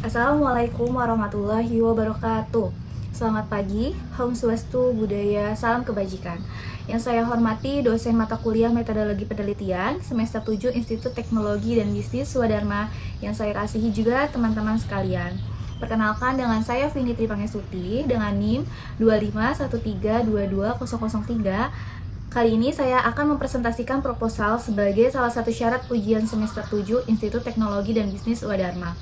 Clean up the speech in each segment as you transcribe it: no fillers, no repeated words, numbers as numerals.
Assalamualaikum warahmatullahi wabarakatuh. Selamat pagi, Om Swastiastu, Budaya, salam kebajikan. Yang saya hormati dosen mata kuliah Metodologi Penelitian semester 7 Institut Teknologi dan Bisnis Swadharma, yang saya kasihi juga teman-teman sekalian. Perkenalkan, dengan saya Vinitri Pangestuti dengan NIM 251322003. Kali ini saya akan mempresentasikan proposal sebagai salah satu syarat ujian semester 7 Institut Teknologi dan Bisnis Swadharma.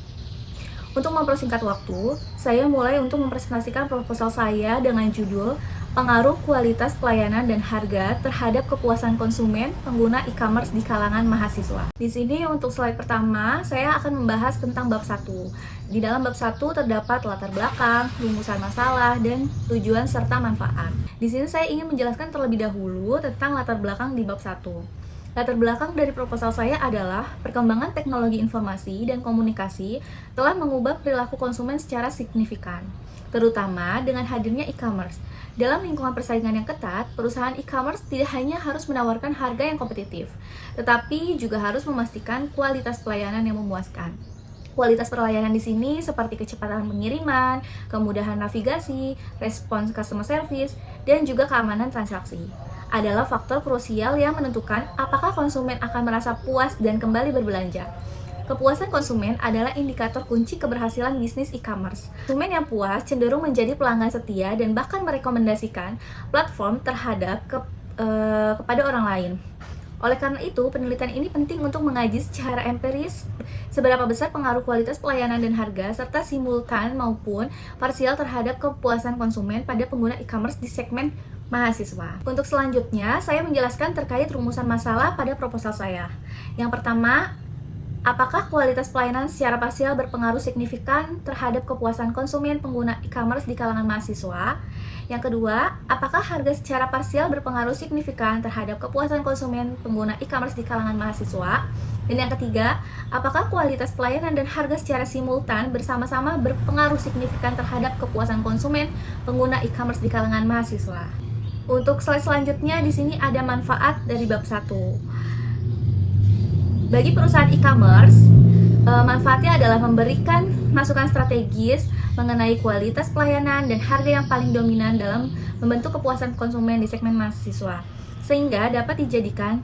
Untuk mempersingkat waktu, saya mulai untuk mempresentasikan proposal saya dengan judul Pengaruh Kualitas Pelayanan dan Harga Terhadap Kepuasan Konsumen Pengguna E-commerce di Kalangan Mahasiswa. Di sini untuk slide pertama, saya akan membahas tentang bab 1. Di dalam bab 1 terdapat latar belakang, rumusan masalah, dan tujuan serta manfaat. Di sini saya ingin menjelaskan terlebih dahulu tentang latar belakang di bab 1. Latar belakang dari proposal saya adalah perkembangan teknologi informasi dan komunikasi telah mengubah perilaku konsumen secara signifikan, terutama dengan hadirnya e-commerce. Dalam lingkungan persaingan yang ketat, perusahaan e-commerce tidak hanya harus menawarkan harga yang kompetitif, tetapi juga harus memastikan kualitas pelayanan yang memuaskan. Kualitas pelayanan di sini seperti kecepatan pengiriman, kemudahan navigasi, respons customer service, dan juga keamanan transaksi adalah faktor krusial yang menentukan apakah konsumen akan merasa puas dan kembali berbelanja. Kepuasan konsumen adalah indikator kunci keberhasilan bisnis e-commerce. Konsumen yang puas cenderung menjadi pelanggan setia dan bahkan merekomendasikan platform kepada orang lain. Oleh karena itu, penelitian ini penting untuk mengaji secara empiris seberapa besar pengaruh kualitas pelayanan dan harga serta simultan maupun parsial terhadap kepuasan konsumen pada pengguna e-commerce di segmen mahasiswa. Untuk selanjutnya, saya menjelaskan terkait rumusan masalah pada proposal saya. Yang pertama, apakah kualitas pelayanan secara parsial berpengaruh signifikan terhadap kepuasan konsumen pengguna e-commerce di kalangan mahasiswa? Yang kedua, apakah harga secara parsial berpengaruh signifikan terhadap kepuasan konsumen pengguna e-commerce di kalangan mahasiswa? Dan yang ketiga, apakah kualitas pelayanan dan harga secara simultan bersama-sama berpengaruh signifikan terhadap kepuasan konsumen pengguna e-commerce di kalangan mahasiswa? Untuk slide selanjutnya, di sini ada manfaat dari bab 1. Bagi perusahaan e-commerce, manfaatnya adalah memberikan masukan strategis mengenai kualitas pelayanan dan harga yang paling dominan dalam membentuk kepuasan konsumen di segmen mahasiswa, sehingga dapat dijadikan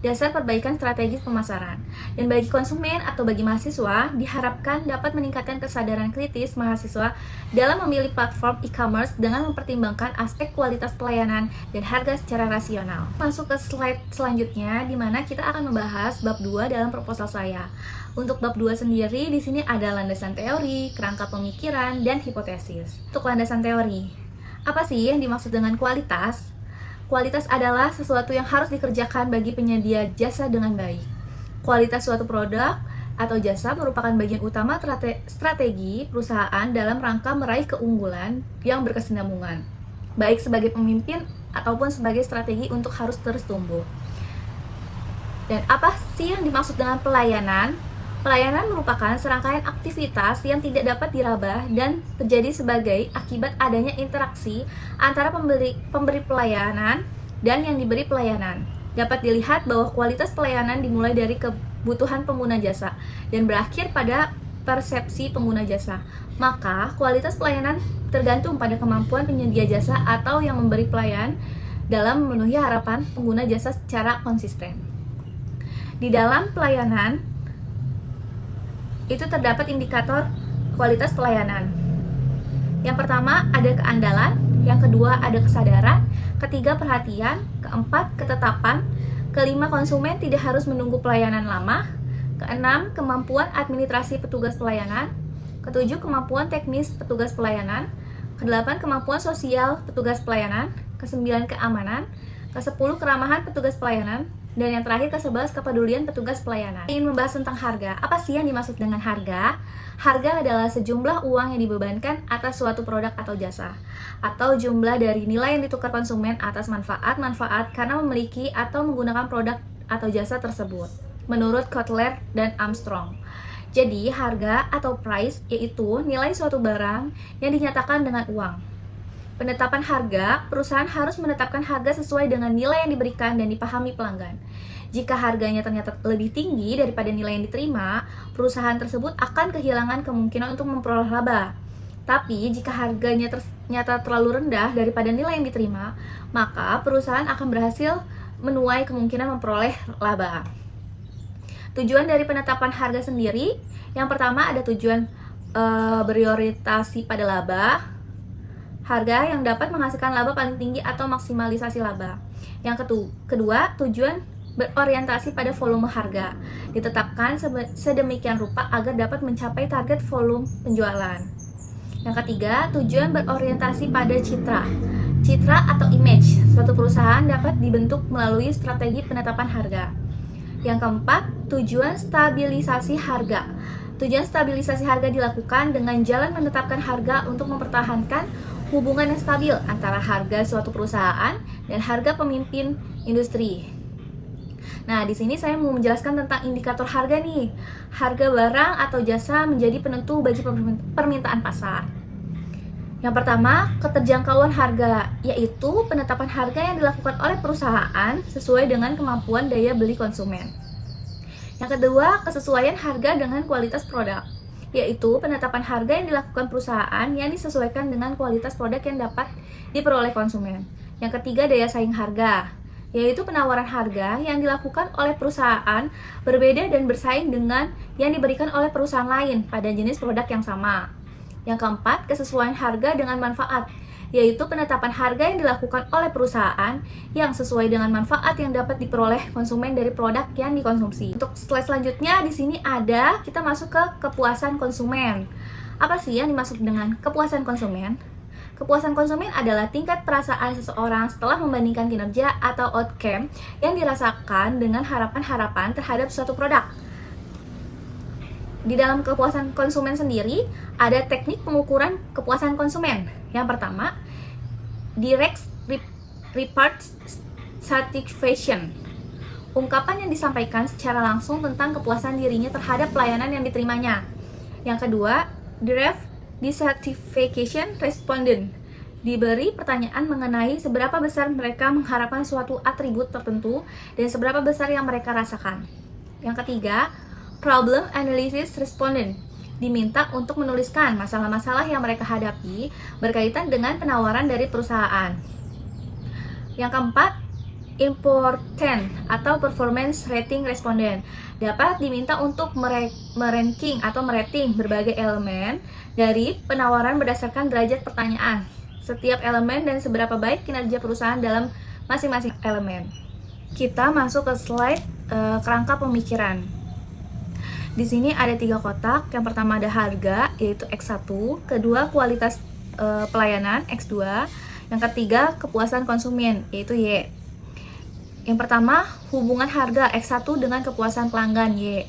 dasar perbaikan strategi pemasaran. Dan bagi konsumen atau bagi mahasiswa, diharapkan dapat meningkatkan kesadaran kritis mahasiswa dalam memilih platform e-commerce dengan mempertimbangkan aspek kualitas pelayanan dan harga secara rasional. Masuk ke slide selanjutnya, di mana kita akan membahas bab 2 dalam proposal saya. Untuk bab 2 sendiri, di sini ada landasan teori, kerangka pemikiran, dan hipotesis. Untuk landasan teori, apa sih yang dimaksud dengan kualitas? Kualitas adalah sesuatu yang harus dikerjakan bagi penyedia jasa dengan baik. Kualitas suatu produk atau jasa merupakan bagian utama strategi perusahaan dalam rangka meraih keunggulan yang berkesinambungan, baik sebagai pemimpin ataupun sebagai strategi untuk harus terus tumbuh. Dan apa sih yang dimaksud dengan pelayanan? Pelayanan merupakan serangkaian aktivitas yang tidak dapat diraba dan terjadi sebagai akibat adanya interaksi antara pemberi pelayanan dan yang diberi pelayanan. Dapat dilihat bahwa kualitas pelayanan dimulai dari kebutuhan pengguna jasa dan berakhir pada persepsi pengguna jasa. Maka, kualitas pelayanan tergantung pada kemampuan penyedia jasa atau yang memberi pelayanan dalam memenuhi harapan pengguna jasa secara konsisten. Di dalam pelayanan, itu terdapat indikator kualitas pelayanan. Yang pertama ada keandalan, yang kedua ada kesadaran, ketiga perhatian, keempat ketetapan, kelima konsumen tidak harus menunggu pelayanan lama, keenam kemampuan administrasi petugas pelayanan, ketujuh kemampuan teknis petugas pelayanan, kedelapan kemampuan sosial petugas pelayanan, kesembilan keamanan, kesepuluh keramahan petugas pelayanan, dan yang terakhir ke-11 kepedulian petugas pelayanan. Ingin membahas tentang harga. Apa sih yang dimaksud dengan harga? Harga adalah sejumlah uang yang dibebankan atas suatu produk atau jasa, atau jumlah dari nilai yang ditukar konsumen atas manfaat karena memiliki atau menggunakan produk atau jasa tersebut, menurut Kotler dan Armstrong. Jadi, harga atau price yaitu nilai suatu barang yang dinyatakan dengan uang. Penetapan harga, perusahaan harus menetapkan harga sesuai dengan nilai yang diberikan dan dipahami pelanggan. Jika harganya ternyata lebih tinggi daripada nilai yang diterima, perusahaan tersebut akan kehilangan kemungkinan untuk memperoleh laba. Tapi jika harganya ternyata terlalu rendah daripada nilai yang diterima, maka perusahaan akan berhasil menuai kemungkinan memperoleh laba. Tujuan dari penetapan harga sendiri, yang pertama ada tujuan berorientasi pada laba, harga yang dapat menghasilkan laba paling tinggi atau maksimalisasi laba. Yang kedua, tujuan berorientasi pada volume harga, ditetapkan sedemikian rupa agar dapat mencapai target volume penjualan. Yang ketiga, tujuan berorientasi pada citra atau image. Suatu perusahaan dapat dibentuk melalui strategi penetapan harga. Yang keempat, tujuan stabilisasi harga. Tujuan stabilisasi harga dilakukan dengan jalan menetapkan harga untuk mempertahankan hubungan yang stabil antara harga suatu perusahaan dan harga pemimpin industri. Nah, di sini saya mau menjelaskan tentang indikator harga nih. Harga barang atau jasa menjadi penentu bagi permintaan pasar. Yang pertama, keterjangkauan harga, yaitu penetapan harga yang dilakukan oleh perusahaan sesuai dengan kemampuan daya beli konsumen. Yang kedua, kesesuaian harga dengan kualitas produk, yaitu penetapan harga yang dilakukan perusahaan yang disesuaikan dengan kualitas produk yang dapat diperoleh konsumen. Yang ketiga, daya saing harga, yaitu penawaran harga yang dilakukan oleh perusahaan berbeda dan bersaing dengan yang diberikan oleh perusahaan lain pada jenis produk yang sama. Yang keempat, kesesuaian harga dengan manfaat, yaitu penetapan harga yang dilakukan oleh perusahaan yang sesuai dengan manfaat yang dapat diperoleh konsumen dari produk yang dikonsumsi. Untuk slide selanjutnya, di sini kita masuk ke kepuasan konsumen. Apa sih yang dimaksud dengan kepuasan konsumen? Kepuasan konsumen adalah tingkat perasaan seseorang setelah membandingkan kinerja atau outcome yang dirasakan dengan harapan-harapan terhadap suatu produk. Di dalam kepuasan konsumen sendiri, ada teknik pengukuran kepuasan konsumen. Yang pertama, direct report satisfaction. Ungkapan yang disampaikan secara langsung tentang kepuasan dirinya terhadap pelayanan yang diterimanya. Yang kedua, direct dissatisfaction respondent. Diberi pertanyaan mengenai seberapa besar mereka mengharapkan suatu atribut tertentu dan seberapa besar yang mereka rasakan. Yang ketiga, problem analysis respondent. Diminta untuk menuliskan masalah-masalah yang mereka hadapi berkaitan dengan penawaran dari perusahaan. Yang keempat, important atau performance rating respondent. Dapat diminta untuk meranking atau merating berbagai elemen dari penawaran berdasarkan derajat pertanyaan setiap elemen dan seberapa baik kinerja perusahaan dalam masing-masing elemen. Kita masuk ke slide kerangka pemikiran. Di sini ada 3 kotak. Yang pertama ada harga, yaitu X1. Kedua, kualitas pelayanan, X2. Yang ketiga, kepuasan konsumen, yaitu Y. Yang pertama, hubungan harga X1 dengan kepuasan pelanggan, Y.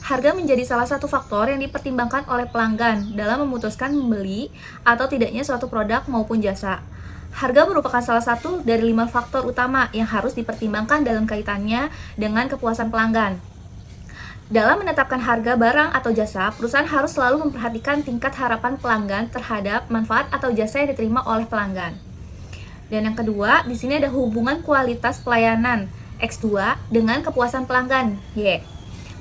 Harga menjadi salah satu faktor yang dipertimbangkan oleh pelanggan dalam memutuskan membeli atau tidaknya suatu produk maupun jasa. Harga merupakan salah satu dari 5 faktor utama yang harus dipertimbangkan dalam kaitannya dengan kepuasan pelanggan. Dalam menetapkan harga barang atau jasa, perusahaan harus selalu memperhatikan tingkat harapan pelanggan terhadap manfaat atau jasa yang diterima oleh pelanggan. Dan yang kedua, di sini ada hubungan kualitas pelayanan X2 dengan kepuasan pelanggan Y.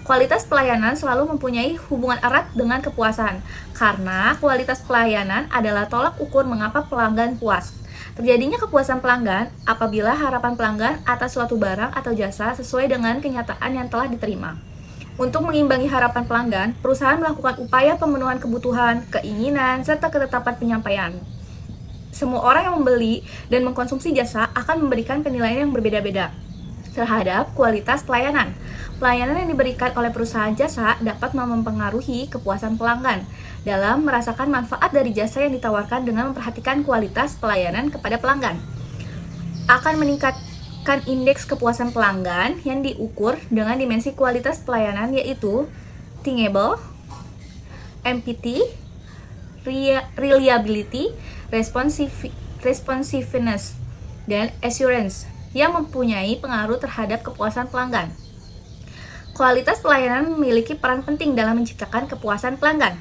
Kualitas pelayanan selalu mempunyai hubungan erat dengan kepuasan, karena kualitas pelayanan adalah tolak ukur mengapa pelanggan puas. Terjadinya kepuasan pelanggan apabila harapan pelanggan atas suatu barang atau jasa sesuai dengan kenyataan yang telah diterima. Untuk mengimbangi harapan pelanggan, perusahaan melakukan upaya pemenuhan kebutuhan, keinginan, serta ketetapan penyampaian. Semua orang yang membeli dan mengkonsumsi jasa akan memberikan penilaian yang berbeda-beda terhadap kualitas pelayanan. Pelayanan yang diberikan oleh perusahaan jasa dapat mempengaruhi kepuasan pelanggan dalam merasakan manfaat dari jasa yang ditawarkan dengan memperhatikan kualitas pelayanan kepada pelanggan. Akan meningkatkan indeks kepuasan pelanggan yang diukur dengan dimensi kualitas pelayanan, yaitu thinkable, empathy, reliability, responsiveness, dan assurance yang mempunyai pengaruh terhadap kepuasan pelanggan. Kualitas pelayanan memiliki peran penting dalam menciptakan kepuasan pelanggan.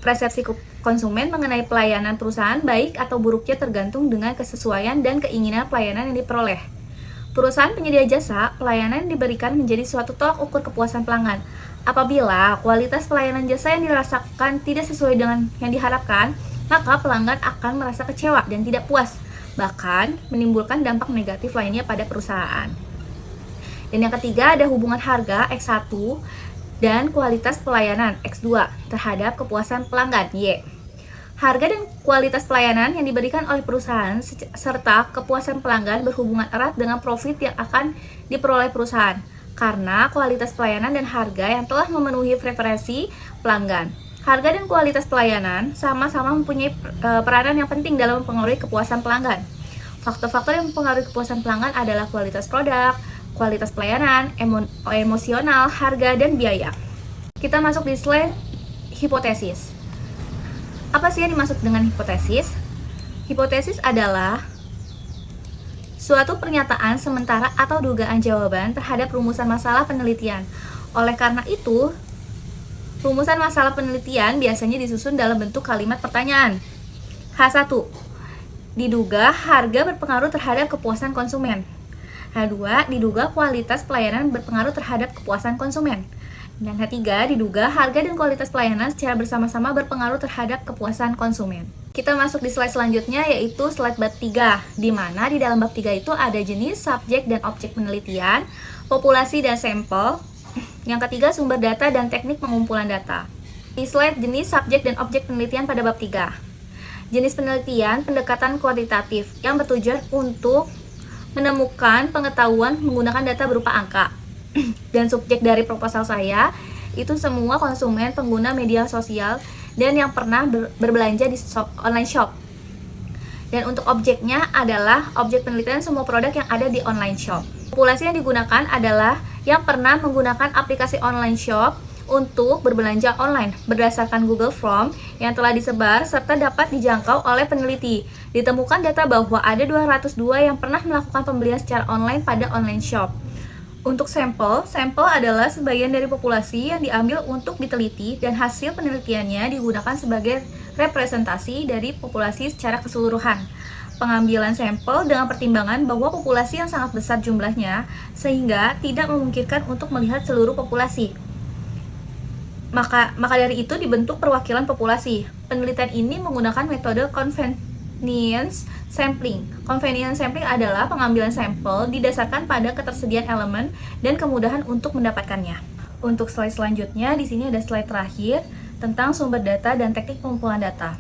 Persepsi konsumen mengenai pelayanan perusahaan baik atau buruknya tergantung dengan kesesuaian dan keinginan pelayanan yang diperoleh. Perusahaan penyedia jasa, pelayanan yang diberikan menjadi suatu tolak ukur kepuasan pelanggan. Apabila kualitas pelayanan jasa yang dirasakan tidak sesuai dengan yang diharapkan, maka pelanggan akan merasa kecewa dan tidak puas, bahkan menimbulkan dampak negatif lainnya pada perusahaan. Dan yang ketiga ada hubungan harga X1 dan kualitas pelayanan X2 terhadap kepuasan pelanggan Y. Harga dan kualitas pelayanan yang diberikan oleh perusahaan serta kepuasan pelanggan berhubungan erat dengan profit yang akan diperoleh perusahaan karena kualitas pelayanan dan harga yang telah memenuhi preferensi pelanggan. Harga dan kualitas pelayanan sama-sama mempunyai peranan yang penting dalam mempengaruhi kepuasan pelanggan. Faktor-faktor yang mempengaruhi kepuasan pelanggan adalah kualitas produk, kualitas pelayanan, emosional, harga, dan biaya. Kita masuk di slide hipotesis. Apa sih yang dimaksud dengan hipotesis? Hipotesis adalah suatu pernyataan sementara atau dugaan jawaban terhadap rumusan masalah penelitian. Oleh karena itu, rumusan masalah penelitian biasanya disusun dalam bentuk kalimat pertanyaan. H1. Diduga harga berpengaruh terhadap kepuasan konsumen. H2, diduga kualitas pelayanan berpengaruh terhadap kepuasan konsumen. Dan H3, diduga harga dan kualitas pelayanan secara bersama-sama berpengaruh terhadap kepuasan konsumen. Kita masuk di slide selanjutnya yaitu slide bab 3, di mana di dalam bab 3 itu ada jenis, subjek, dan objek penelitian, populasi dan sampel. Yang ketiga, sumber data dan teknik pengumpulan data. Di slide jenis, subjek, dan objek penelitian pada bab 3. Jenis penelitian pendekatan kuantitatif yang bertujuan untuk menemukan pengetahuan menggunakan data berupa angka. Dan subjek dari proposal saya itu semua konsumen pengguna media sosial dan yang pernah berbelanja di online shop. Dan untuk objeknya adalah objek penelitian semua produk yang ada di online shop. Populasi yang digunakan adalah yang pernah menggunakan aplikasi online shop untuk berbelanja online berdasarkan Google Form yang telah disebar serta dapat dijangkau oleh peneliti. Ditemukan data bahwa ada 202 yang pernah melakukan pembelian secara online pada online shop. Untuk sampel adalah sebagian dari populasi yang diambil untuk diteliti dan hasil penelitiannya digunakan sebagai representasi dari populasi secara keseluruhan. Pengambilan sampel dengan pertimbangan bahwa populasi yang sangat besar jumlahnya sehingga tidak memungkinkan untuk melihat seluruh populasi. Maka dari itu dibentuk perwakilan populasi. Penelitian ini menggunakan metode convenience sampling. Convenience sampling adalah pengambilan sampel didasarkan pada ketersediaan elemen dan kemudahan untuk mendapatkannya. Untuk slide selanjutnya, di sini ada slide terakhir tentang sumber data dan teknik pengumpulan data.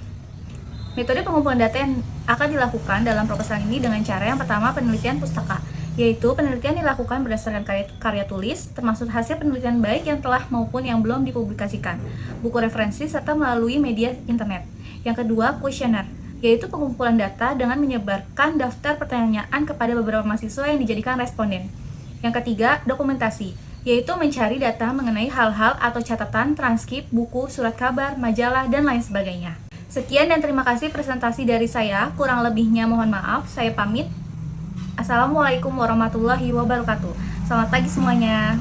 Metode pengumpulan data yang akan dilakukan dalam proposal ini dengan cara yang pertama penelitian pustaka, yaitu penelitian dilakukan berdasarkan karya tulis, termasuk hasil penelitian baik yang telah maupun yang belum dipublikasikan, buku referensi, serta melalui media internet. Yang kedua, kuesioner, yaitu pengumpulan data dengan menyebarkan daftar pertanyaan kepada beberapa mahasiswa yang dijadikan responden. Yang ketiga, dokumentasi, yaitu mencari data mengenai hal-hal atau catatan, transkrip, buku, surat kabar, majalah, dan lain sebagainya. Sekian dan terima kasih presentasi dari saya, kurang lebihnya mohon maaf, saya pamit. Assalamualaikum warahmatullahi wabarakatuh. Selamat pagi semuanya.